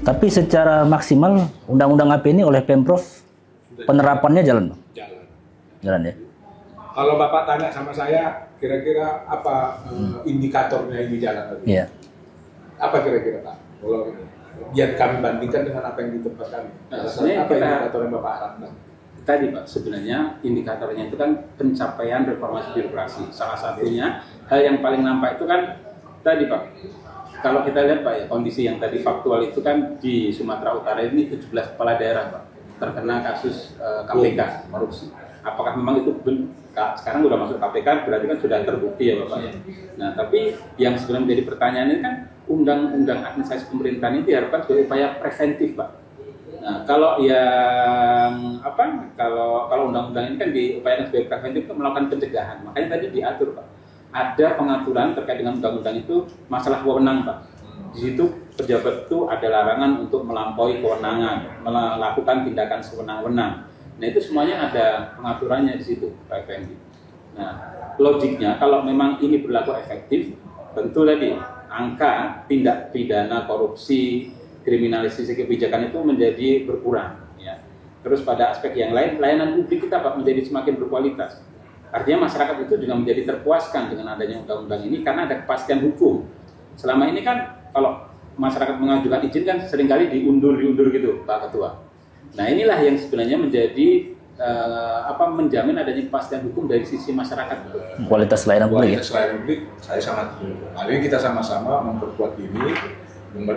Tapi secara maksimal undang-undang AP ini oleh Pemprov penerapannya jalan, Bang? Jalan ya. Kalau Bapak tanya sama saya, kira-kira apa indikatornya ini jalan? Iya. Apa kira-kira Pak? Kalau ini, biar kami bandingkan dengan apa yang di tempat kami. Apa indikator yang Bapak harapkan? Tadi Pak, sebenarnya indikatornya itu kan pencapaian reformasi birokrasi. Salah satunya hal yang paling nampak itu kan tadi Pak. Kalau kita lihat Pak ya, kondisi yang tadi faktual itu kan di Sumatera Utara ini 17 kepala daerah Pak terkena kasus KPK korupsi. Apakah memang itu sekarang sudah masuk KPK berarti kan sudah terbukti ya Bapak ya. Nah tapi yang sebenarnya menjadi pertanyaan ini kan undang-undang administrasi pemerintahan itu diharapkan sebagai upaya preventif Pak. Nah kalau yang kalau undang-undang ini kan diupayakan sebagai preventif untuk melakukan pencegahan. Makanya tadi diatur Pak. Ada pengaturan terkait dengan undang-undang itu masalah wewenang Pak. Di situ pejabat itu ada larangan untuk melampaui kewenangan, melakukan tindakan sewenang-wenang. Nah itu semuanya ada pengaturannya di situ Pak Effendi. Nah logiknya kalau memang ini berlaku efektif, tentu tadi angka tindak pidana korupsi, kriminalisasi kebijakan itu menjadi berkurang. Ya. Terus pada aspek yang lain, layanan publik kita Pak menjadi semakin berkualitas. Artinya masyarakat itu juga menjadi terpuaskan dengan adanya undang-undang ini karena ada kepastian hukum. Selama ini kan kalau masyarakat mengajukan izin kan seringkali diundur gitu Pak Ketua. Nah inilah yang sebenarnya menjadi menjamin adanya kepastian hukum dari sisi masyarakat. Kualitas layanan publik. Kualitas layanan publik saya sangat. Hari ini kita sama-sama memperkuat ini.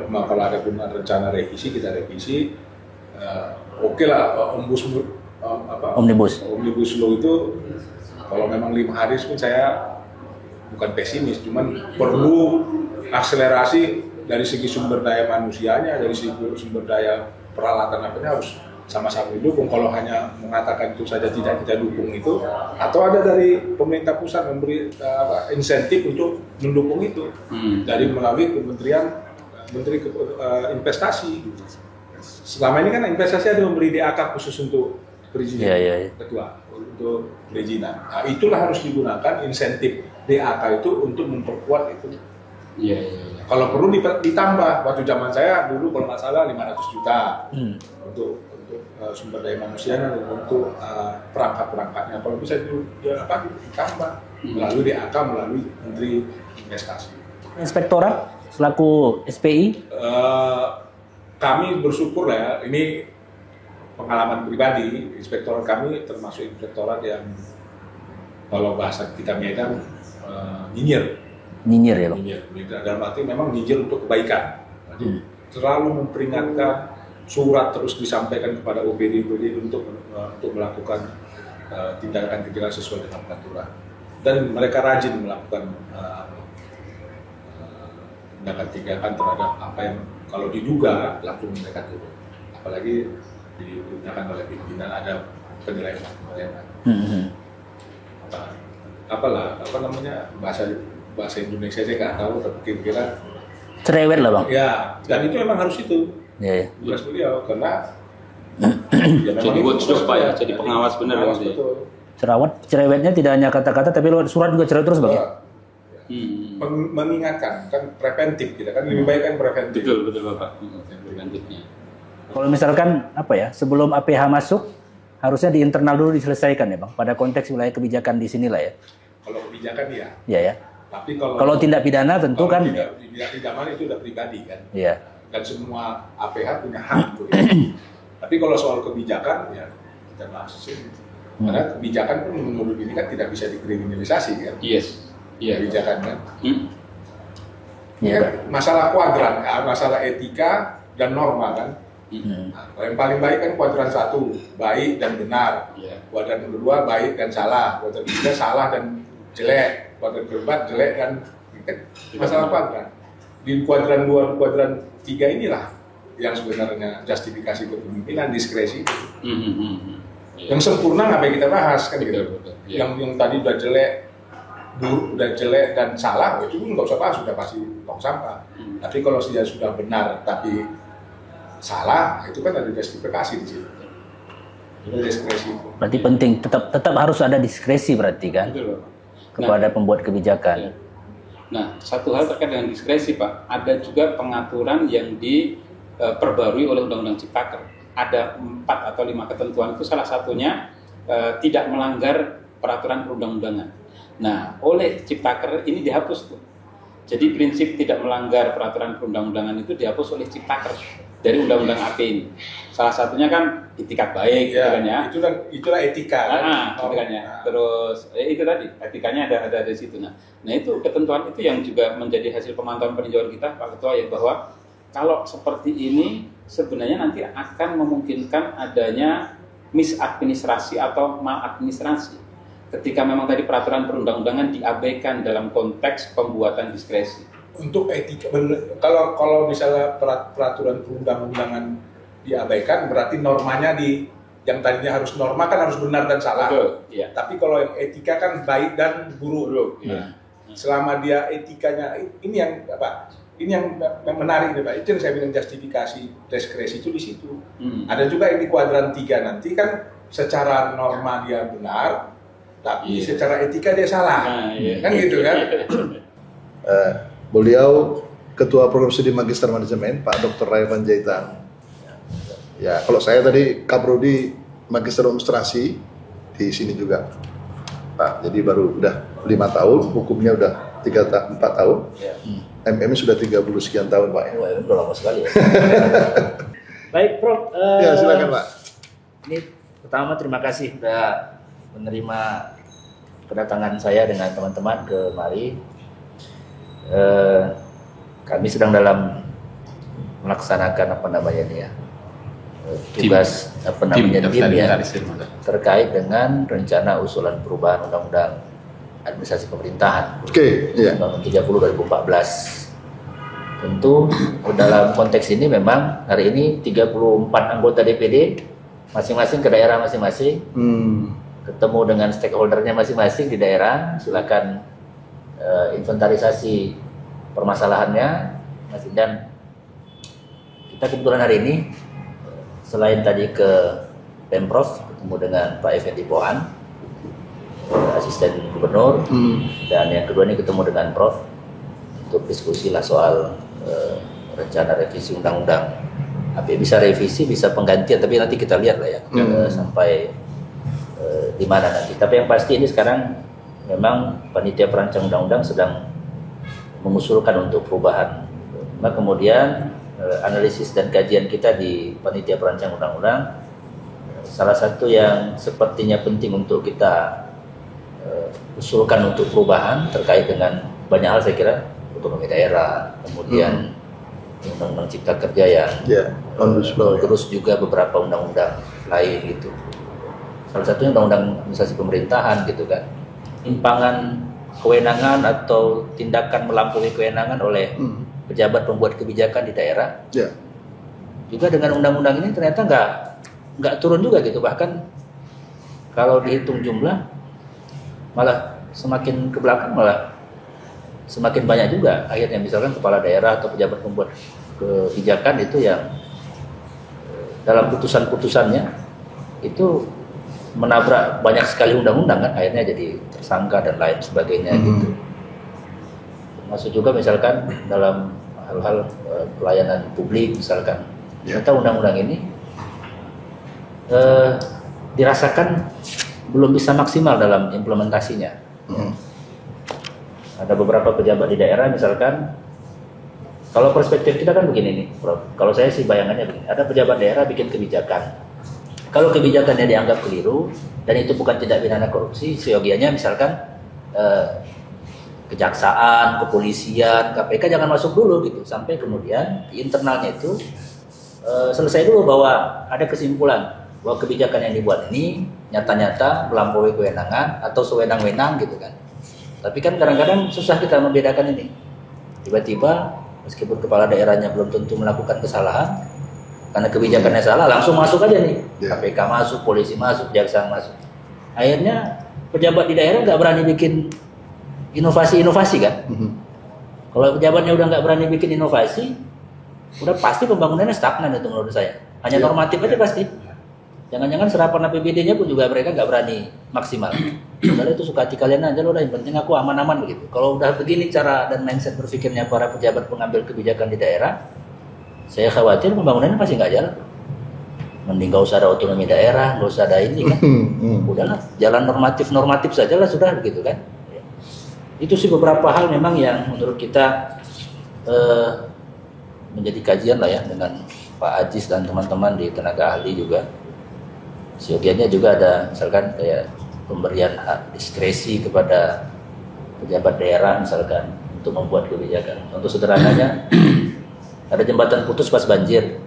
Kalau ada rencana revisi kita revisi. Oke lah omnibus law itu. Kalau memang 5 hari pun saya bukan pesimis, cuman perlu akselerasi dari segi sumber daya manusianya, dari segi sumber daya peralatan apanya harus sama-sama didukung. Kalau hanya mengatakan itu saja tidak kita dukung itu, atau ada dari pemerintah pusat memberi insentif untuk mendukung itu dari melalui Menteri Investasi. Selama ini kan investasi ada memberi DAK khusus untuk perizinan ketua untuk perizinan. Nah, itulah harus digunakan insentif DAK itu untuk memperkuat itu. Kalau perlu ditambah. Waktu zaman saya dulu kalau nggak salah 500 juta untuk sumber daya manusianya dan untuk perangkat-perangkatnya. Kalau bisa ditambah melalui DAK, melalui Menteri Investasi. Inspektorat selaku SPI? Kami bersyukur lah ya. Ini pengalaman pribadi, inspektorat kami termasuk inspektorat yang kalau bahasa kita Medan nyinyir ya Bang? Nyinyir, dalam arti memang nyinyir untuk kebaikan. Jadi selalu memperingatkan, surat terus disampaikan kepada OPD untuk melakukan tindakan-tindakan sesuai dengan peraturan. Dan mereka rajin melakukan tindakan-tindakan terhadap apa yang kalau diduga langsung mereka turun. Apalagi digunakan oleh pimpinan ada penilaian. Bahasa Indonesia saya nggak tahu, tapi kira-kira cerewet lah Bang. Ya, dan itu memang harus itu. Tugas beliau karena jadi watchdog Pak ya, jadi pengawas benar gitu. Cerewetnya tidak hanya kata-kata tapi lewat surat juga cerewet terus Bang ya. Mengingatkan kan preventif kita kan lebih baik kan preventif. Betul Bapak. Preventifnya. Kalau misalkan sebelum APH masuk harusnya di internal dulu diselesaikan ya Bang, pada konteks wilayah kebijakan di sinilah ya. Kalau kebijakan iya. Iya ya. Tapi kalau tindak pidana tentu kan tidak pidana itu udah pribadi kan. Iya. Dan semua APH punya hak untuk itu. Tapi kalau soal kebijakan ya kita bahas sini. Karena kebijakan pun menurut ini kan tidak bisa dikriminalisasi kan. Yes. Iya. Kebijakan kan. Kan masalah kuadran, masalah etika dan norma kan. Nah, yang paling baik kan kuadran 1, baik dan benar. Kuadran kedua baik dan salah. Kuadran ketiga salah dan jelek. Kuadran keempat jelek dan masalah kuadran. Di kuadran 2 dan kuadran 3 inilah yang sebenarnya justifikasi kepemimpinan, diskresi. Yang sempurna nggak baik kita bahas kan gitu. Yang tadi udah jelek dan salah itu nggak usah bahas, sudah pasti tong sampah. Tapi kalau dia sudah benar tapi salah, itu kan ada justifikasi di situ. Itu diskresi. Berarti penting, tetap harus ada diskresi berarti kan? Kepada pembuat kebijakan. Nah, satu hal terkait dengan diskresi Pak, ada juga pengaturan yang diperbarui oleh Undang-Undang Ciptaker. Ada 4 atau 5 ketentuan itu, salah satunya tidak melanggar peraturan perundang-undangan. Nah, oleh Ciptaker ini dihapus tuh. Jadi prinsip tidak melanggar peraturan perundang-undangan itu dihapus oleh Ciptaker dari Undang-Undang AP ini. Salah satunya kan itikat baik, gitu kan ya. Itulah etika. Gitu kan ya. Terus itu tadi etikanya ada di situ. Nah, itu ketentuan itu yang juga menjadi hasil pemantauan peninjauan kita, Pak Ketua, ya, bahwa kalau seperti ini sebenarnya nanti akan memungkinkan adanya misadministrasi atau maladministrasi. Ketika memang tadi peraturan perundang-undangan diabaikan dalam konteks pembuatan diskresi. Untuk etika, kalau misalnya peraturan perundang-undangan diabaikan, berarti normanya yang tadinya harus norma kan harus benar dan salah. Betul, iya. Tapi kalau yang etika kan baik dan buruk. Iya. Selama dia etikanya, ini yang menarik nih Pak. Itu yang saya bilang justifikasi diskresi itu di situ. Ada juga ini kuadran 3 nanti kan secara norma dia benar, tapi secara etika dia salah. Kan gitu kan? Beliau Ketua Program Studi Magister Manajemen, Pak Dr. Rayvan Jaitan. Ya, kalau saya tadi Kaprodi Magister Administrasi di sini juga, Pak. Jadi baru udah 5 tahun, hukumnya udah 4 tahun. MM sudah 30 sekian tahun, Pak. Wah, itu udah lama sekali ya. Baik, Prof. Ya, silakan, Pak. Ini pertama terima kasih sudah menerima kedatangan saya dengan teman-teman ke mari. Kami sedang dalam melaksanakan tugas tim ya, terkait dengan rencana usulan perubahan undang-undang administrasi pemerintahan. Undang-Undang 30 2014. Tentu dalam konteks ini memang hari ini 34 anggota DPD masing-masing ke daerah masing-masing. Ketemu dengan stakeholdernya masing-masing di daerah, silakan inventarisasi permasalahannya, dan kita kebetulan hari ini selain tadi ke Pemprov ketemu dengan Pak Effendi Pohan, asisten gubernur, dan yang kedua ini ketemu dengan Prof untuk diskusi lah soal rencana revisi undang-undang. Bisa revisi, bisa penggantian, tapi nanti kita lihat lah ya sampai di mana nanti. Tapi yang pasti ini sekarang memang panitia perancang undang-undang sedang mengusulkan untuk perubahan. Nah, kemudian analisis dan kajian kita di panitia perancang undang-undang, salah satu yang sepertinya penting untuk kita usulkan untuk perubahan terkait dengan banyak hal, saya kira otonomi daerah, kemudian undang-undang cipta kerja yang terus juga beberapa undang-undang lain gitu. Salah satunya undang-undang administrasi pemerintahan gitu kan. Timpangan kewenangan atau tindakan melampaui kewenangan oleh pejabat pembuat kebijakan di daerah. Juga dengan undang-undang ini ternyata nggak turun juga gitu. Bahkan kalau dihitung jumlah malah semakin ke belakang, malah semakin banyak juga akhirnya, misalkan kepala daerah atau pejabat pembuat kebijakan itu yang dalam putusan-putusannya itu menabrak banyak sekali undang-undang kan, akhirnya jadi tersangka dan lain sebagainya gitu. Masuk juga misalkan dalam hal-hal pelayanan publik misalkan, ternyata undang-undang ini dirasakan belum bisa maksimal dalam implementasinya. Ada beberapa pejabat di daerah misalkan, kalau perspektif kita kan begini nih, Prof. Kalau saya sih bayangannya begini, ada pejabat daerah bikin kebijakan. Kalau kebijakannya dianggap keliru dan itu bukan tindak pidana korupsi, seyogianya misalkan kejaksaan, kepolisian, KPK jangan masuk dulu gitu, sampai kemudian di internalnya itu selesai dulu bahwa ada kesimpulan bahwa kebijakan yang dibuat ini nyata-nyata melampaui kewenangan atau sewenang-wenang gitu kan. Tapi kan kadang-kadang susah kita membedakan ini. Tiba-tiba meskipun kepala daerahnya belum tentu melakukan kesalahan, karena kebijakannya salah, langsung masuk aja nih. KPK masuk, polisi masuk, kejaksaan masuk. Akhirnya pejabat di daerah nggak berani bikin inovasi-inovasi kan. Kalau pejabatnya udah nggak berani bikin inovasi, udah pasti pembangunannya stagnan itu menurut saya. Hanya normatif aja pasti. Jangan-jangan serapan APBD-nya pun juga mereka nggak berani maksimal. Padahal itu suka hati kalian aja loh, yang penting aku aman-aman begitu. Kalau udah begini cara dan mindset berpikirnya para pejabat pengambil kebijakan di daerah, saya khawatir pembangunannya pasti nggak jalan. Mending nggak usah ada otonomi daerah, nggak usah ada ini kan. Udahlah, jalan normatif saja lah sudah begitu kan. Itu sih beberapa hal memang yang menurut kita menjadi kajian lah ya dengan Pak Ajis dan teman-teman di tenaga ahli juga. Seyogianya juga ada misalkan kayak pemberian hak diskresi kepada pejabat daerah misalkan untuk membuat kebijakan. Contoh sederhananya ada jembatan putus pas banjir.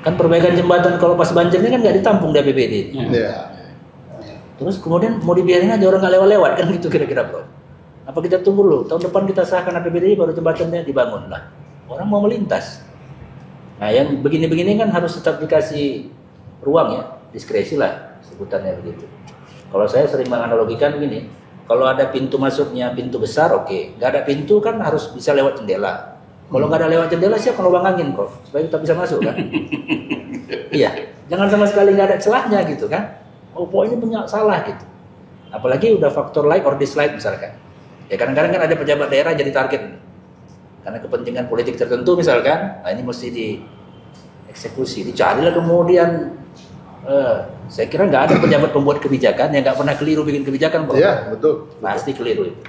Kan perbaikan jembatan kalau pas banjir ini kan nggak ditampung di APBD. Terus kemudian mau dibiarin aja orang nggak lewat kan gitu kira-kira bro. Apa kita tunggu dulu tahun depan kita sahkan APBD baru jembatannya dibangun lah. Orang mau melintas. Nah yang begini-begini kan harus tetap dikasih ruang ya, diskresi lah sebutannya begitu. Kalau saya sering menganalogikan begini, kalau ada pintu masuknya pintu besar oke, nggak ada pintu kan harus bisa lewat jendela. Kalau nggak ada lewat jendela siapa lubang angin kok supaya kita bisa masuk kan? Iya, jangan sama sekali nggak ada celahnya gitu kan? Oh ini punya salah gitu. Apalagi udah faktor like or dislike misalkan. Ya kadang-kadang kan ada pejabat daerah jadi target karena kepentingan politik tertentu misalkan. Nah ini mesti dieksekusi, dicarilah kemudian. Saya kira nggak ada pejabat pembuat kebijakan yang nggak pernah keliru bikin kebijakan, bro. Iya betul. Pasti keliru itu.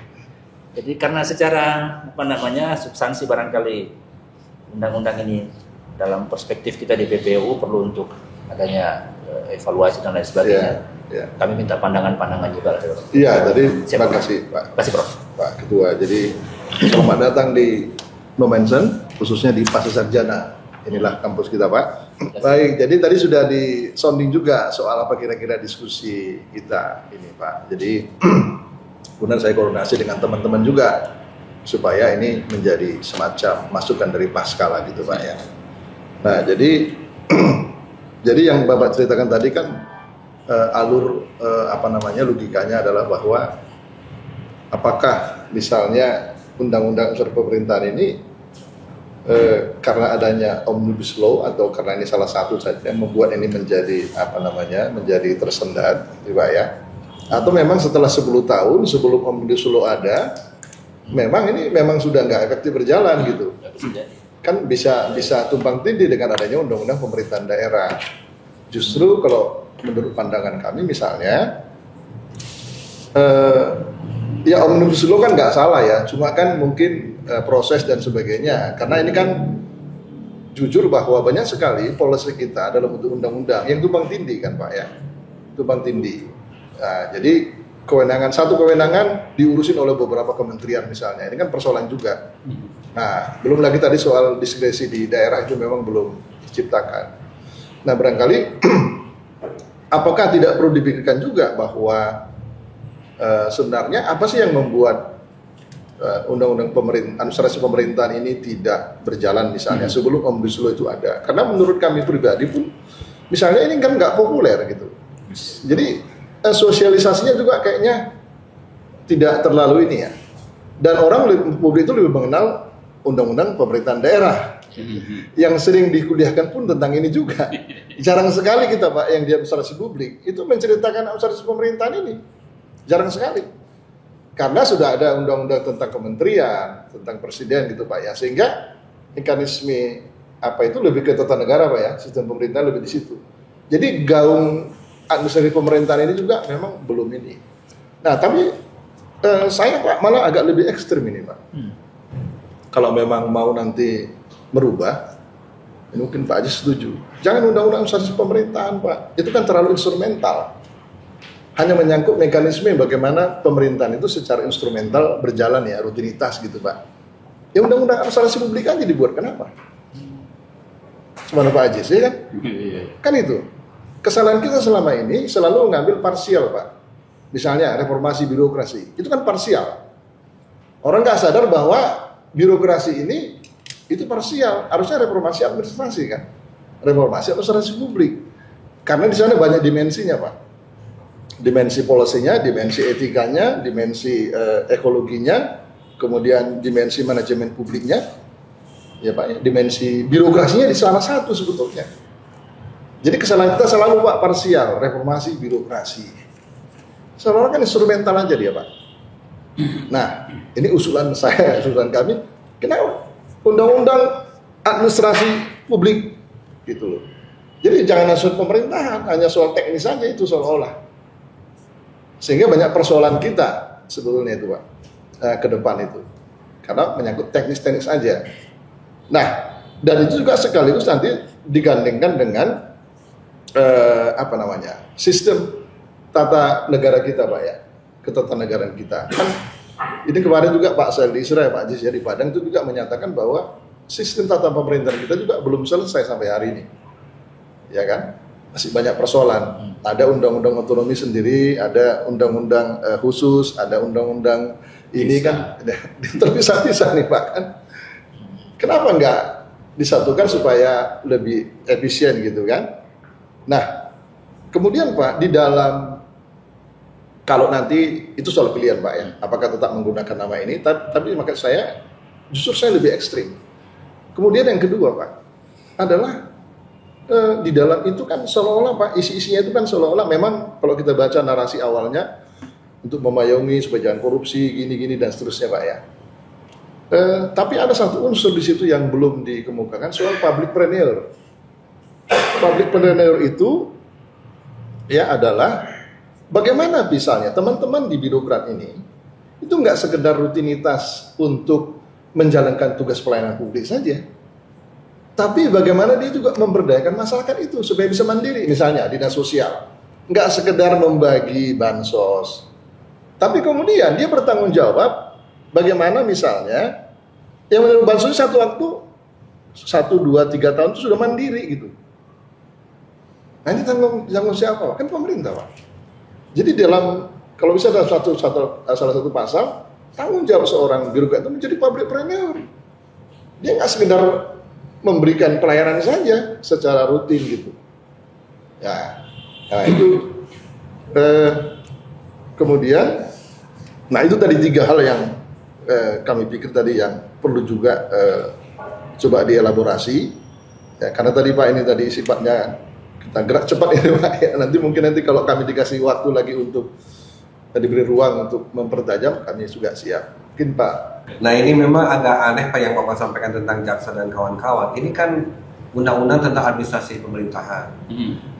Jadi karena secara substansi barangkali undang-undang ini dalam perspektif kita di PPU perlu untuk adanya evaluasi dan lain sebagainya. Ya. Kami minta pandangan-pandangan juga. Iya, tadi terima kasih Pak. Terima kasih Prof. Pak Ketua. Jadi selamat datang di Nomensen, khususnya di Pasar Sarjana. Inilah kampus kita Pak. Baik, jadi tadi sudah di sounding juga soal apa kira-kira diskusi kita ini Pak. Jadi kemudian saya koordinasi dengan teman-teman juga supaya ini menjadi semacam masukan dari Paskala gitu Pak ya. Nah jadi jadi yang Bapak ceritakan tadi kan alur logikanya adalah bahwa apakah misalnya undang-undang unsur pemerintahan ini karena adanya omnibus law atau karena ini salah satu saja yang membuat ini menjadi menjadi tersendat gitu Pak ya. Atau memang setelah 10 tahun sebelum omnibus law ada, memang ini memang sudah nggak efektif berjalan gitu. Kan bisa tumpang tindih dengan adanya undang-undang pemerintahan daerah. Justru kalau menurut pandangan kami misalnya, ya omnibus law kan nggak salah ya, cuma kan mungkin proses dan sebagainya. Karena ini kan jujur bahwa banyak sekali policy kita dalam bentuk undang-undang yang tumpang tindih kan Pak ya, tumpang tindih. Nah, jadi satu kewenangan diurusin oleh beberapa kementerian misalnya, ini kan persoalan juga. Nah, belum lagi tadi soal diskresi di daerah itu memang belum diciptakan. Nah, barangkali apakah tidak perlu dipikirkan juga bahwa sebenarnya apa sih yang membuat undang-undang administrasi pemerintahan ini tidak berjalan misalnya sebelum omnibus law itu ada? Karena menurut kami pribadi pun, misalnya ini kan nggak populer gitu. Jadi sosialisasinya juga kayaknya tidak terlalu ini ya. Dan orang publik itu lebih mengenal undang-undang pemerintahan daerah. Yang sering dikuliahkan pun tentang ini juga. Jarang sekali kita Pak yang di administrasi publik itu menceritakan administrasi pemerintahan ini. Jarang sekali. Karena sudah ada undang-undang tentang kementerian, tentang presiden gitu Pak ya. Sehingga mekanisme itu lebih ke tata negara Pak ya. Sistem pemerintahan lebih di situ. Jadi gaung administrasi pemerintahan ini juga memang belum ini. Nah, tapi saya Pak malah agak lebih ekstrim ini Pak. Kalau memang mau nanti merubah, mungkin Pak Haji setuju. Jangan undang-undang administrasi pemerintahan Pak. Itu kan terlalu instrumental. Hanya menyangkut mekanisme bagaimana pemerintahan itu secara instrumental berjalan ya, rutinitas gitu Pak. Ya undang-undang administrasi publik aja dibuat, kenapa? Semana Pak Haji sih kan? Kan itu. Kesalahan kita selama ini selalu mengambil parsial Pak. Misalnya reformasi birokrasi, itu kan parsial. Orang nggak sadar bahwa birokrasi ini itu parsial. Harusnya reformasi administrasi kan, reformasi administrasi publik. Karena di sana banyak dimensinya Pak. Dimensi polisinya, dimensi etikanya, dimensi ekologinya, kemudian dimensi manajemen publiknya, ya Pak. Dimensi birokrasinya di salah satu sebetulnya. Jadi kesalahan kita selalu Pak parsial, reformasi birokrasi. Seolah-olah kan instrumental aja dia Pak. Nah, ini usulan kami, kenapa undang-undang administrasi publik gitu loh. Jadi jangan soal pemerintahan, hanya soal teknis saja itu seolah-olah. Sehingga banyak persoalan kita sebetulnya itu Pak, ke depan itu. Karena menyangkut teknis-teknis aja. Nah, dan itu juga sekaligus nanti digandengkan dengan sistem tata negara kita Pak ya, ketatanegaraan kita. Kan ini kemarin juga Pak Seldi Isra, Pak Aziz ya di Padang itu juga menyatakan bahwa sistem tata pemerintahan kita juga belum selesai sampai hari ini. Ya kan? Masih banyak persoalan. Ada undang-undang otonomi sendiri, ada undang-undang khusus, ada undang-undang ini kan terpisah-pisah nih Pak kan. Kenapa nggak disatukan supaya lebih efisien gitu kan? Nah, kemudian Pak di dalam kalau nanti itu soal pilihan Pak ya, apakah tetap menggunakan nama ini? Tapi maksud saya justru saya lebih ekstrim. Kemudian yang kedua Pak adalah di dalam itu kan seolah-olah Pak isi-isinya itu kan seolah-olah memang kalau kita baca narasi awalnya untuk memayungi supaya jangan korupsi gini-gini dan seterusnya Pak ya. Tapi ada satu unsur di situ yang belum dikemukakan soal public preneur. Public preneur itu ya adalah bagaimana misalnya teman-teman di birokrat ini itu nggak sekedar rutinitas untuk menjalankan tugas pelayanan publik saja. Tapi bagaimana dia juga memberdayakan masyarakat itu supaya bisa mandiri. Misalnya dinas sosial, nggak sekedar membagi bansos, tapi kemudian dia bertanggung jawab bagaimana misalnya yang menerima bansos satu waktu 1, 2, 3 tahun itu sudah mandiri gitu. Nah ini tanggung siapa? Kan pemerintah Pak. Jadi dalam kalau bisa dalam salah satu pasal tanggung jawab seorang birokrat itu menjadi public preneur. Dia nggak sekedar memberikan pelayanan saja secara rutin gitu. Ya, nah itu kemudian, nah itu tadi 3 hal yang kami pikir tadi yang perlu juga coba dielaborasi. Ya, karena tadi Pak ini tadi sifatnya kita gerak cepat ini Pak. Ya, nanti kalau kami dikasih waktu lagi untuk diberi ruang untuk mempertajam, kami juga siap. Mungkin Pak. Nah ini memang agak aneh Pak yang Bapak sampaikan tentang jaksa dan kawan-kawan. Ini kan undang-undang tentang administrasi pemerintahan.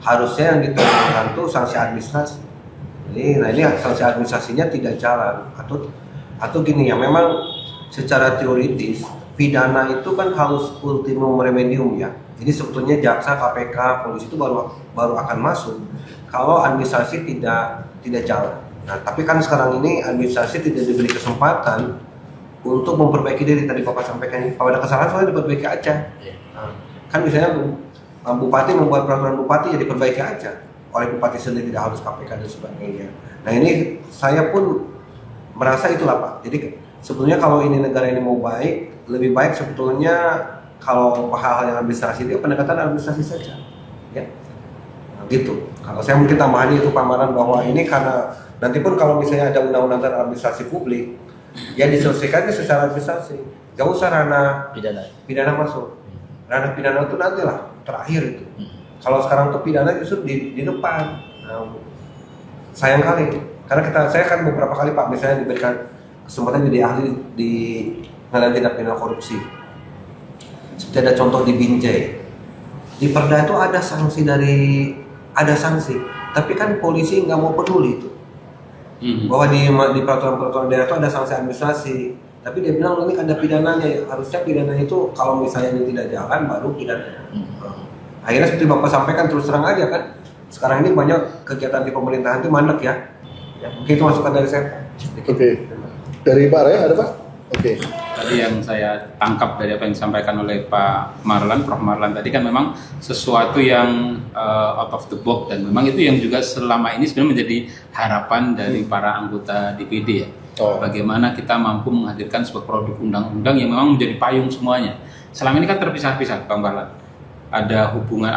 Harusnya yang diterapkan itu sanksi administrasi. Nah ini sanksi administrasinya tidak jalan. Atau gini ya, memang secara teoritis pidana itu kan harus ultimum remedium ya. Jadi sebetulnya jaksa, KPK, polisi itu baru akan masuk kalau administrasi tidak jalan. Nah, tapi kan sekarang ini administrasi tidak diberi kesempatan untuk memperbaiki diri. Tadi Bapak sampaikan ini, kalau ada kesalahan soalnya diperbaiki aja. Nah, kan misalnya bupati membuat peraturan bupati ya diperbaiki aja oleh bupati sendiri, tidak harus KPK dan sebagainya. Nah ini saya pun merasa itulah Pak. Jadi sebetulnya kalau ini negara ini mau baik, lebih baik sebetulnya kalau hal-hal yang administrasi itu pendekatan administrasi saja. Ya, nah, gitu. Kalau saya mungkin tambahannya itu pamaran bahwa ini karena nanti pun kalau misalnya ada undang-undang tentang administrasi publik, ya diselesaikannya secara administrasi. Gak usah ranah pidana masuk. Ranah pidana itu nantilah terakhir itu. Kalau sekarang tuh pidana justru di depan. Nah, sayang kali. Karena saya kan beberapa kali Pak misalnya diberikan kesempatan jadi ahli di pengadilan tindak pidana korupsi. Seperti ada contoh di Binjai. Di Perda itu ada sanksi tapi kan polisi nggak mau peduli itu. Bahwa di peraturan daerah itu ada sanksi administrasi, tapi dia bilang ini ada pidananya. Harusnya pidananya itu kalau misalnya ini tidak jalan baru pidana. Akhirnya seperti Bapak sampaikan terus terang aja kan, sekarang ini banyak kegiatan di pemerintahan itu mandek ya. Mungkin itu masukan dari saya. Oke. Dari Pak Raya ada Pak? Oke. Tadi yang saya tangkap dari apa yang disampaikan oleh Pak Marlan, Prof. Marlan tadi kan memang sesuatu yang out of the box, dan memang itu yang juga selama ini sebenarnya menjadi harapan dari para anggota DPD ya. Bagaimana kita mampu menghadirkan sebuah produk undang-undang yang memang menjadi payung semuanya. Selama ini kan terpisah-pisah, Bang Marlan. Ada hubungan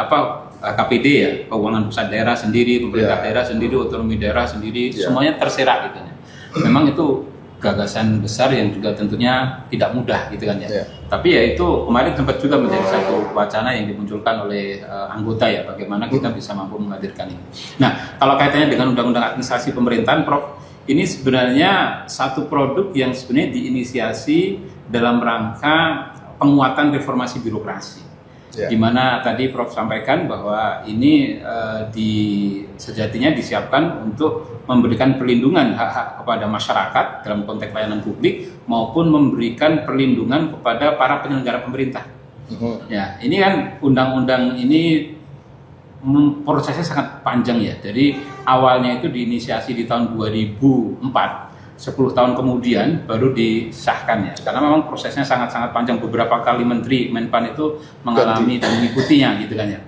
KPD ya, keuangan pusat daerah sendiri, pemerintah daerah sendiri, otonomi daerah sendiri, semuanya terserak gitu ya. Memang itu gagasan besar yang juga tentunya tidak mudah gitu kan ya. Tapi ya itu kemarin sempat juga menjadi satu wacana yang dimunculkan oleh anggota ya, bagaimana kita bisa mampu menghadirkan ini. Nah, kalau kaitannya dengan undang-undang administrasi pemerintahan, Prof, ini sebenarnya satu produk yang sebenarnya diinisiasi dalam rangka penguatan reformasi birokrasi. Di mana tadi Prof sampaikan bahwa ini sejatinya disiapkan untuk memberikan perlindungan hak-hak kepada masyarakat dalam konteks pelayanan publik maupun memberikan perlindungan kepada para penyelenggara pemerintah. Ya, ini kan undang-undang ini prosesnya sangat panjang ya. Jadi awalnya itu diinisiasi di tahun 2004. 10 tahun kemudian baru disahkan ya, karena memang prosesnya sangat-sangat panjang, beberapa kali Menteri Menpan itu mengalami dan mengikutinya gitu kan ya.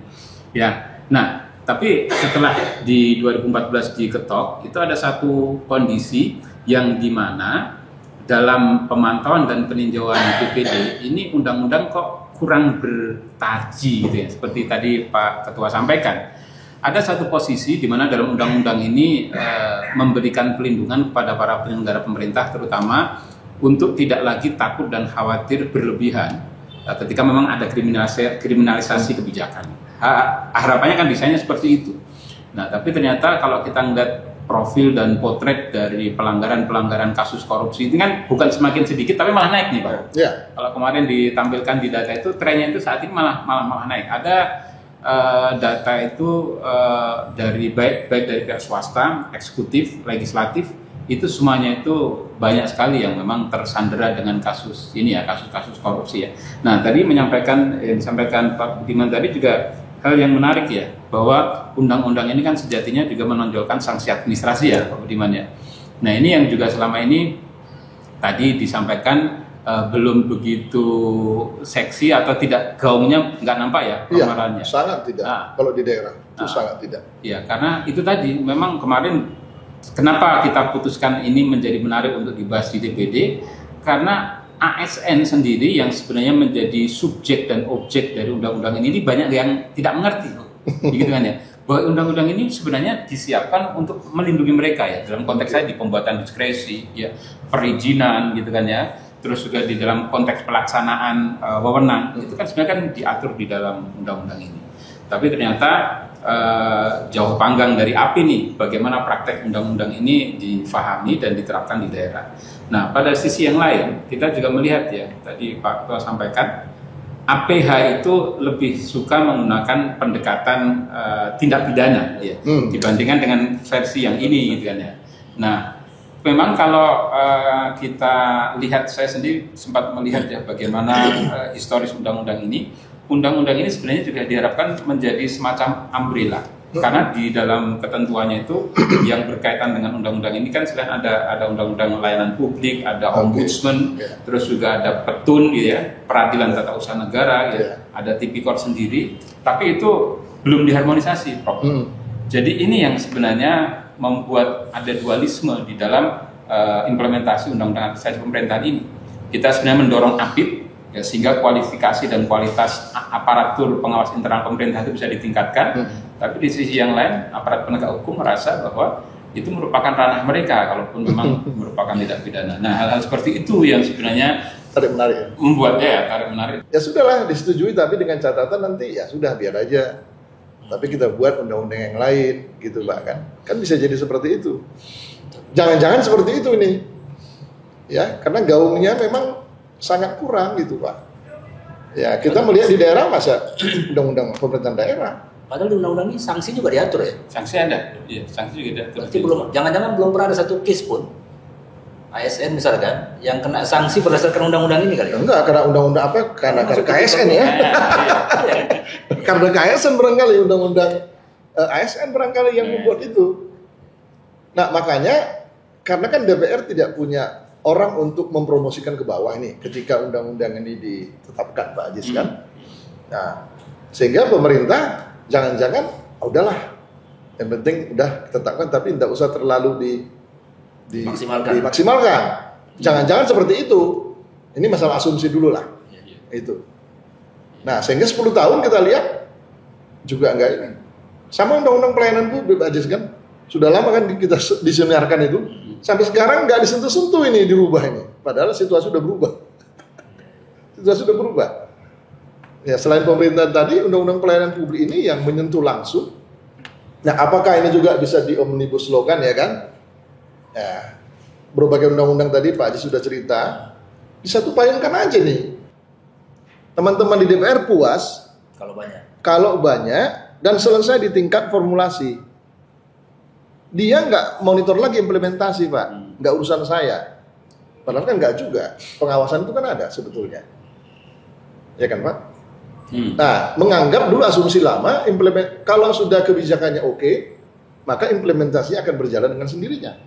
Ya, nah tapi setelah di 2014 diketok itu ada satu kondisi yang dimana dalam pemantauan dan peninjauan BPD ini undang-undang kok kurang bertaji gitu ya, seperti tadi Pak Ketua sampaikan. Ada satu posisi di mana dalam undang-undang ini memberikan pelindungan kepada para penyelenggara pemerintah, terutama untuk tidak lagi takut dan khawatir berlebihan ketika memang ada kriminalisasi kebijakan. Harapannya kan desainnya seperti itu. Nah, tapi ternyata kalau kita ngeliat profil dan potret dari pelanggaran kasus korupsi ini kan bukan semakin sedikit, tapi malah naik nih Pak. Ya. Kalau kemarin ditampilkan di data itu, trennya itu saat ini malah naik. Ada data itu dari baik dari pihak swasta, eksekutif, legislatif, itu semuanya itu banyak sekali yang memang tersandera dengan kasus ini ya, kasus-kasus korupsi ya. Nah, tadi disampaikan Pak Budiman tadi juga hal yang menarik ya, bahwa undang-undang ini kan sejatinya juga menonjolkan sanksi administrasi ya Pak Budiman ya. Nah, ini yang juga selama ini tadi disampaikan belum begitu seksi atau tidak, gaungnya nggak nampak ya pemahamannya. Iya, sangat tidak. Kalau di daerah itu sangat tidak. Iya, karena itu tadi memang kemarin kenapa kita putuskan ini menjadi menarik untuk dibahas di DPD, karena ASN sendiri yang sebenarnya menjadi subjek dan objek dari undang-undang ini banyak yang tidak mengerti, gitu kan ya. Bahwa undang-undang ini sebenarnya disiapkan untuk melindungi mereka ya, dalam konteks saya di pembuatan diskresi, ya, perizinan, gitu kan ya. Terus juga di dalam konteks pelaksanaan wewenang itu kan sebenarnya kan diatur di dalam undang-undang ini. Tapi ternyata jauh panggang dari api nih bagaimana praktek undang-undang ini difahami dan diterapkan di daerah. Nah, pada sisi yang lain kita juga melihat ya, tadi Pak Ketua sampaikan, APH itu lebih suka menggunakan pendekatan tindak pidana ya, dibandingkan dengan versi yang ini gitu kan ya. Nah, memang kalau kita lihat, saya sendiri sempat melihat ya bagaimana historis undang-undang ini sebenarnya juga diharapkan menjadi semacam umbrella. Karena di dalam ketentuannya itu yang berkaitan dengan undang-undang ini kan selain ada undang-undang layanan publik, ada ombudsman, terus juga ada petun gitu ya, peradilan tata usaha negara gitu, ada tipikor sendiri, tapi itu belum diharmonisasi, Prof. Jadi ini yang sebenarnya membuat ada dualisme di dalam implementasi undang-undang administrasi pemerintahan ini. Kita sebenarnya mendorong APIP ya, sehingga kualifikasi dan kualitas aparatur pengawas internal pemerintah itu bisa ditingkatkan. Tapi di sisi yang lain, aparat penegak hukum merasa bahwa itu merupakan ranah mereka, kalaupun memang merupakan tindak pidana. Nah, hal-hal seperti itu yang sebenarnya tarik menarik ya? Membuatnya ya tarik menarik. Ya sudahlah, disetujui, tapi dengan catatan nanti ya sudah biar aja. Tapi kita buat undang-undang yang lain gitu Pak kan bisa jadi seperti itu. Jangan-jangan seperti itu ini ya, karena gaungnya memang sangat kurang gitu Pak ya. Kita melihat di daerah masa undang-undang pemerintahan daerah, padahal di undang-undang ini sanksi juga diatur ya. Sanksi ada, iya, sanksi juga diatur. Berarti jangan-jangan belum pernah ada satu case pun ASN misalkan yang kena sanksi berdasarkan undang-undang ini kali ya? Enggak, karena undang-undang apa? Karena KSN ya. Karena KSN barangkali, undang-undang ASN barangkali yang membuat itu. Nah makanya karena kan DPR tidak punya orang untuk mempromosikan ke bawah ini ketika undang-undang ini ditetapkan Pak Ajis kan. Nah sehingga pemerintah jangan-jangan udahlah, yang penting udah ditetapkan tapi tidak usah terlalu dimaksimalkan. Jangan-jangan seperti itu. Ini masalah asumsi dulu lah. Itu. Nah, sehingga 10 tahun kita lihat juga enggak ini. Sama undang-undang pelayanan publik Pak Ajis kan. Sudah lama kan kita disinarkan itu. Sampai sekarang enggak disentuh-sentuh ini, dirubah ini. Padahal situasi sudah berubah. Situasi sudah berubah. Ya, selain pemerintah tadi, undang-undang pelayanan publik ini yang menyentuh langsung. Nah, apakah ini juga bisa di omnibus law kan ya kan? Ya, berbagai undang-undang tadi Pak Haji sudah cerita, disatu payungkan aja nih. Teman-teman di DPR puas kalau banyak. Dan selesai di tingkat formulasi. Dia nggak monitor lagi implementasi, Pak. Nggak urusan saya. Padahal kan nggak juga. Pengawasan itu kan ada sebetulnya. Ya kan, Pak? Nah, menganggap dulu asumsi lama, kalau sudah kebijakannya oke, maka implementasinya akan berjalan dengan sendirinya.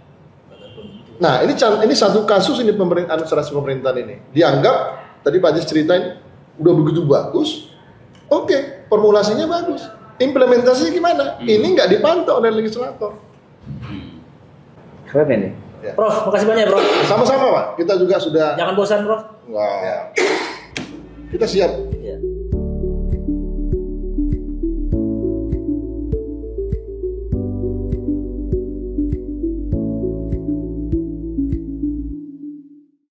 Nah, ini satu kasus ini administrasi pemerintahan ini. Dianggap, tadi Pak Jis ceritain, udah begitu bagus, oke, formulasinya bagus. Implementasinya gimana? Ini nggak dipantau oleh legislator. Keren ini. Ya. Prof, makasih banyak, Prof. Sama-sama, Pak. Kita juga sudah... Jangan bosan, Prof. Wah. Kita siap